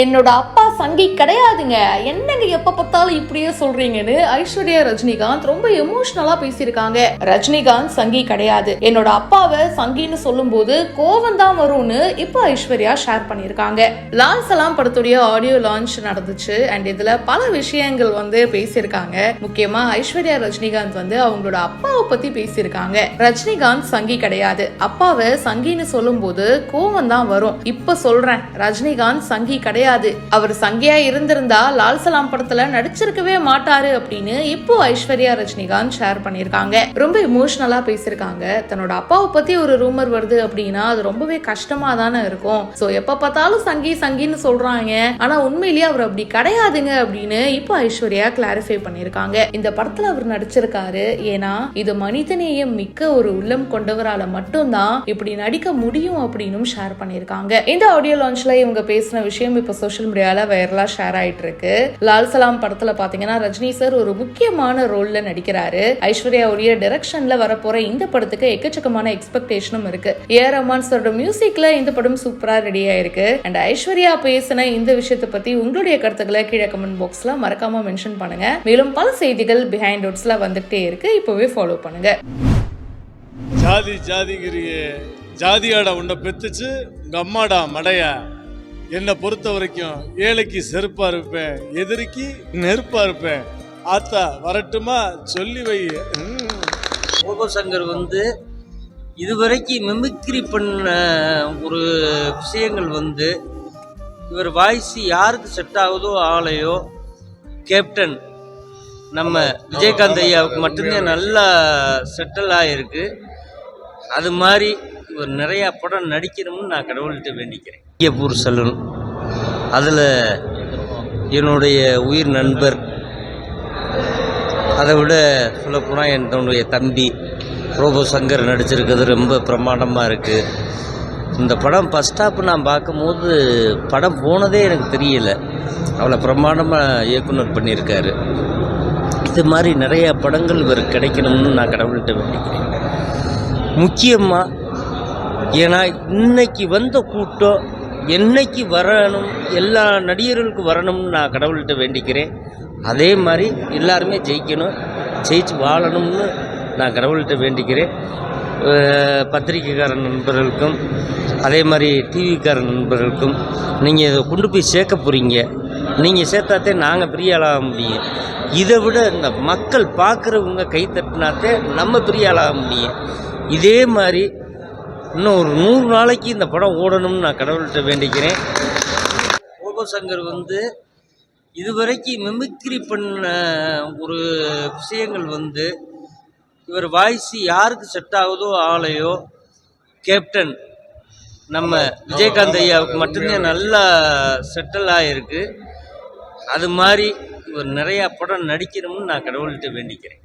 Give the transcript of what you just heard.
என்னோட அப்பா சங்கி கிடையாதுங்க, என்னங்க எப்ப பார்த்தாலும் இப்படியே சொல்றீங்கன்னு ஐஸ்வர்யா ரஜினிகாந்த் ரொம்ப எமோஷனலா பேசியிருக்காங்க. ரஜினிகாந்த் சங்கி கிடையாது, என்னோட அப்பாவை சங்கின்னு சொல்லும் போது கோவம் தான் வரும்னு இப்போ ஐஸ்வர்யா ஷேர் பண்ணிருக்காங்க. லால் சலாம் படத்துடைய ஆடியோ லான்ச் நடந்துச்சு அண்ட் இதுல பல விஷயங்கள் பேசியிருக்காங்க. முக்கியமா ஐஸ்வர்யா ரஜினிகாந்த் அவங்களோட அப்பாவை பத்தி பேசியிருக்காங்க. ரஜினிகாந்த் சங்கி கிடையாது, அப்பாவை சங்கின்னு சொல்லும் போது கோவம் தான் வரும். இப்ப சொல்றேன், ரஜினிகாந்த் சங்கி கிடையாது, அவர் சங்கியா இருந்திருந்தா லால் சலாம் படத்துல நடிச்சிருக்கவே மாட்டாரு அப்படின்னு இப்போ ஐஸ்வர்யா ரஜினிகாந்த் ஷேர் பண்ணிருக்காங்க. ரொம்ப எமோஷனலா பேசிருக்காங்க. தன்னோட அப்பாவை பத்தி ஒரு ரூமர் வருது அப்படின்னா அது ரொம்பவே கஷ்டமா தானே இருக்கும். சோ எப்ப பார்த்தாலும் சங்கி சங்கின்னு சொல்றாங்க, ஆனா உண்மையிலேயே அவர் அப்படி கிடையாதுங்க அப்படின்னு இப்போ ஐஸ்வர்யா கிளாரிஃபை பண்ணிருக்காங்க. இந்த படத்துல அவர் நடிச்சிருக்காரு, ஏன்னா இது மனிதநேயம் மிக்க ஒரு உள்ளம் கொண்டவரால மட்டும்தான் இப்படி நடிக்க முடியும் அப்படின்னு ஷேர் பண்ணிருக்காங்க. இந்த ஆடியோ லான்ச்ல இவங்க பேசின விஷயம் இப்ப சோஷியல் மீடியால வைரலா ஷேர் ஆயிட்டு இருக்கு. லால் சலாம் படத்துல பாத்தீங்கன்னா ரஜினி சார் ஒரு முக்கியமான ரோல்ல நடிக்கிறாரு. ஐஸ்வர்யாவுடைய டைரக்ஷன்ல வரப்போற இந்த படத்துக்கு எக்கச்சக்கமான எக்ஸ்பெக்டேஷனும் இருக்கு. ஏஆர் ரஹ்மான் சாரோட மியூசிக்ல இந்த படம் சூப்பரா ரெடி ஆயிருக்கு. அண்ட் ஐஸ்வர்யா பேசின இந்த விஷயத்தை பத்தி உங்களுடைய கருத்துக்களை கீழே கமெண்ட் பாக்ஸ்ல மறக்காம மென்ஷன் பண்ணுங்க. மேலும் பல செய்திகள் பிஹைண்ட் நோட்ஸ்ல வந்துட்டே இருக்கு, இப்பவே ஃபாலோ பண்ணுங்க. ஜாதி ஜாதிங்கிறிய ஜாதியாட உன்னை பெத்துச்சு உங்க அம்மாடா மடையா. என்னை பொறுத்த வரைக்கும் ஏழைக்கு செருப்பா இருப்பேன், எதிரிக்கு நெருப்பா இருப்பேன். ஆத்தா வரட்டுமா சொல்லி வை. சங்கர் இதுவரைக்கும் மிமிக்ரி பண்ண ஒரு விஷயங்கள் இவர் வாய்ஸ் யாருக்கு செட் ஆகுதோ ஆளையோ, கேப்டன் நம்ம விஜயகாந்த் ஐயாவுக்கு மட்டும்தான் நல்லா செட்டில் ஆகிருக்கு. அது மாதிரி இவர் நிறையா படம் நடிக்கணும்னு நான் கடவுள்கிட்ட வேண்டிக்கிறேன். சிங்கப்பூர் செல்லணும், அதில் என்னுடைய உயிர் நண்பர், அதை விட சொல்லப்போனால் என்னுடைய தம்பி ரோபோ சங்கர் நடிச்சிருக்கிறது ரொம்ப பிரமாண்டமாக இருக்குது. இந்த படம் ஃபஸ்ட் ஸ்டாப் நான் பார்க்கும்போது படம் போனதே எனக்கு தெரியலை, அவ்வளோ பிரமாண்டமாக இயக்குனர் பண்ணியிருக்காரு. இது மாதிரி நிறையா படங்கள் இவர் கிடைக்கணும்னு நான் கடவுள்கிட்ட வேண்டிக்கிறேன். முக்கியமாக ஏன்னா இன்னைக்கு வந்த கூட்டம் என்னைக்கு வரணும், எல்லா நடிகர்களுக்கும் வரணும்னு நான் கடவுள்கிட்ட வேண்டிக்கிறேன். அதே மாதிரி எல்லாருமே ஜெயிக்கணும், ஜெயிச்சு வாழணும்னு நான் கடவுள்கிட்ட வேண்டிக்கிறேன். பத்திரிக்கைக்கார நண்பர்களுக்கும் அதே மாதிரி டிவிக்கார நண்பர்களுக்கும் நீங்கள் இதை கொண்டு போய் சேர்க்க போகிறீங்க. நீங்கள் சேர்த்தாத்தே நாங்கள் பெரிய ஆளாக முடியும். இதை விட இந்த மக்கள் பார்க்குறவங்க கை தட்டினாத்தே நம்ம பெரிய ஆளாக முடியும். இதே மாதிரி இன்னும் ஒரு 100 நாளைக்கு இந்த படம் ஓடணும்னு நான் கடவுள்கிட்ட வேண்டிக்கிறேன். ரோபோ சங்கர் இதுவரைக்கும் மிமிக்ரி பண்ண ஒரு விஷயங்கள் இவர் வாய்ஸ் யாருக்கு செட் ஆகுதோ ஆளையோ, கேப்டன் நம்ம விஜயகாந்த் ஐயாவுக்கு மட்டும்தான் நல்லா செட்டில் ஆகிருக்கு. அது மாதிரி இவர் நிறையா படம் நடிக்கணும்னு நான் கடவுள்கிட்ட வேண்டிக்கிறேன்.